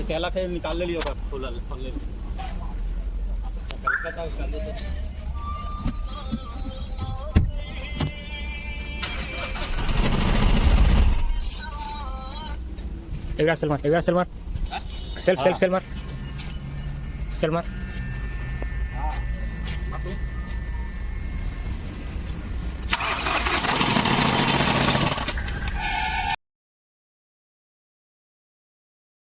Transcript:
त्याला काही निकाललेली होता खोलले एकदा सेल मार, एकदा सेल मार, सेल्फ सेल्फ सेल मार, सेल मार.